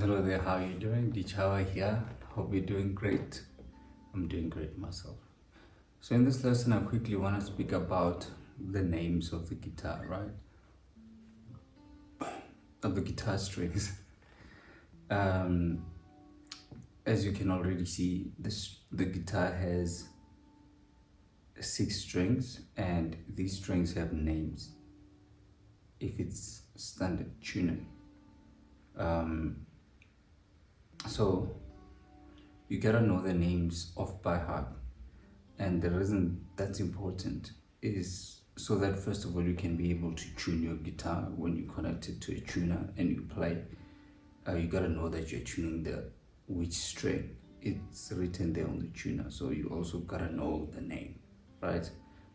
Hello there, how are you doing? Dichawa here. Hope you're doing great. I'm doing great myself. So in this lesson, I quickly want to speak about the names of the guitar, right? Of the guitar strings. As you can already see, the guitar has 6 strings, and these strings have names if it's standard tuning. So you gotta know the names off by heart, and the reason that's important is so that first of all you can be able to tune your guitar when you connect it to a tuner and you play. You gotta know that you're tuning which string. It's written there on the tuner, so you also gotta know the name, right?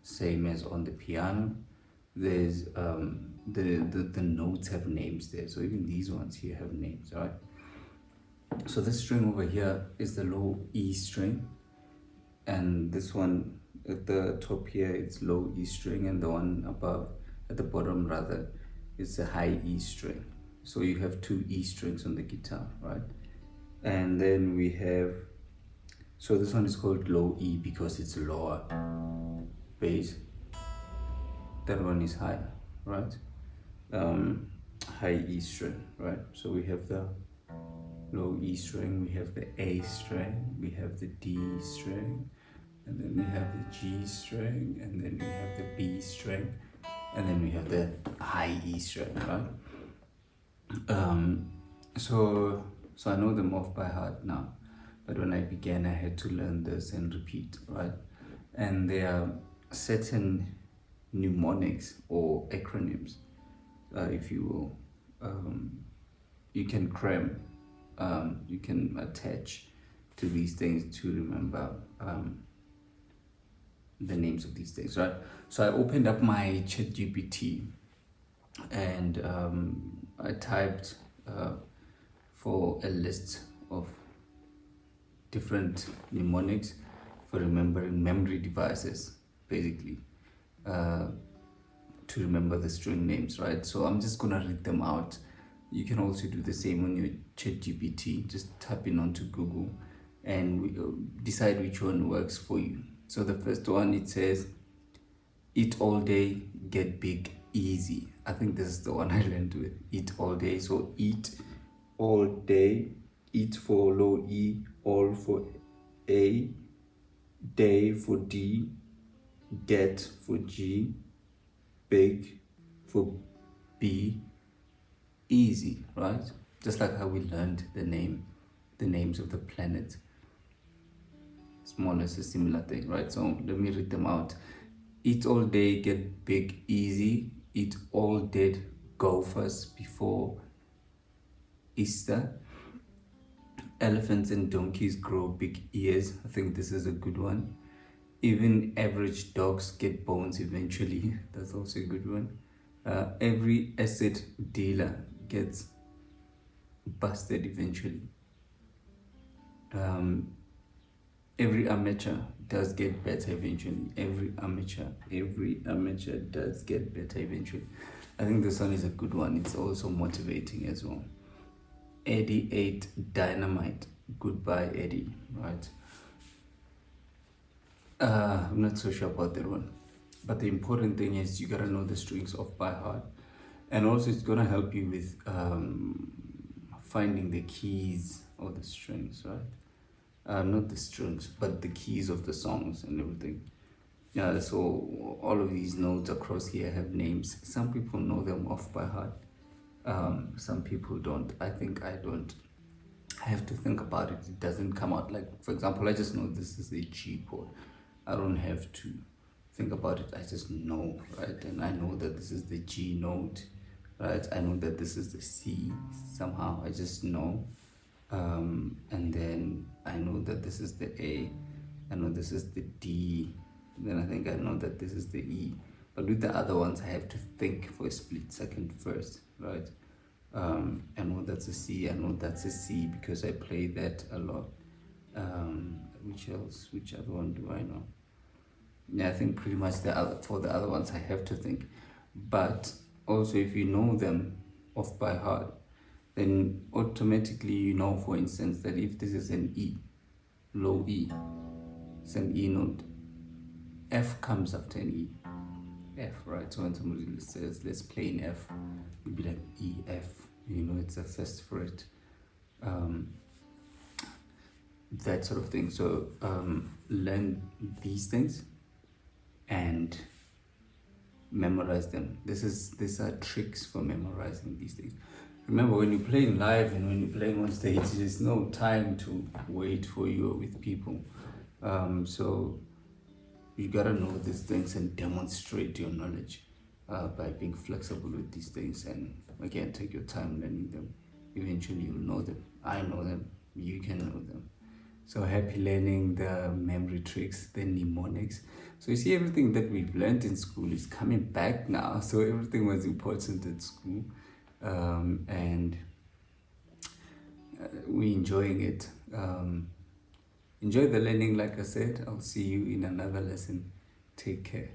Same as on the piano, there's the notes have names there, so even these ones here have names, right? So this string over here is the low E string, and this one at the top here it's low E string, and the one above at the bottom rather is a high E string. So you have 2 E strings on the guitar, right? And then we have, so this one is called low E because it's lower bass. That one is higher, right? High E string, right? So we have the low E string, we have the A string, we have the D string, and then we have the G string, and then we have the B string, and then we have the high E string, right? So I know them off by heart now, but when I began I had to learn this and repeat, right? And there are certain mnemonics or acronyms, if you will, you can cram, you can attach to these things to remember the names of these things, right? So I opened up my ChatGPT and I typed for a list of different mnemonics for remembering memory devices, basically, to remember the string names, right? So I'm just gonna read them out. You can also do the same on your ChatGPT. Just type in onto Google and decide which one works for you. So the first one, it says, eat all day, get big, easy. I think this is the one I learned with, eat all day. So eat all day, eat for low E, all for A, day for D, get for G, big for B, easy, right? Just like how we learned the names of the planets. It's more or less a similar thing, right? So let me read them out. Eat all day, get big, easy. Eat all dead gophers before Easter. Elephants and donkeys grow big ears. I think this is a good one. Even average dogs get bones eventually. That's also a good one. Every acid dealer gets busted eventually. Every amateur does get better eventually. Every amateur does get better eventually. I think this one is a good one. It's also motivating as well. Eddie ate dynamite. Goodbye, Eddie. Right? I'm not so sure about that one. But the important thing is you gotta know the strings off by heart. And also it's gonna help you with finding the keys of the strings, right? Not the strings, but the keys of the songs and everything. Yeah, so all of these notes across here have names. Some people know them off by heart. Some people don't. I think I don't. I have to think about it. It doesn't come out like, for example, I just know this is the G chord. I don't have to think about it. I just know, right? And I know that this is the G note, right? I know that this is the C somehow. I just know. And then I know that this is the A. I know this is the D. Then I think I know that this is the E. But with the other ones, I have to think for a split second first, right? I know that's a C. I know that's a C because I play that a lot. Which else? Which other one do I know? Yeah, I think pretty much for the other ones, I have to think. But also, if you know them off by heart, then automatically you know, for instance, that if this is an E, low E, it's an E note, F comes after an E. F, right? So when somebody says, let's play an F, you'd be like E, F, you know, it's a first fret, that sort of thing. So learn these things and memorize them. These are tricks for memorizing these things. Remember, when you're playing live and when you're playing on stage, there's no time to wait for you with people. So you gotta know these things and demonstrate your knowledge by being flexible with these things. And again, take your time learning them. Eventually, you'll know them. I know them. You can know them. So happy learning the memory tricks, the mnemonics. So you see, everything that we've learned in school is coming back now. So everything was important at school, and we're enjoying it. Enjoy the learning, like I said. I'll see you in another lesson. Take care.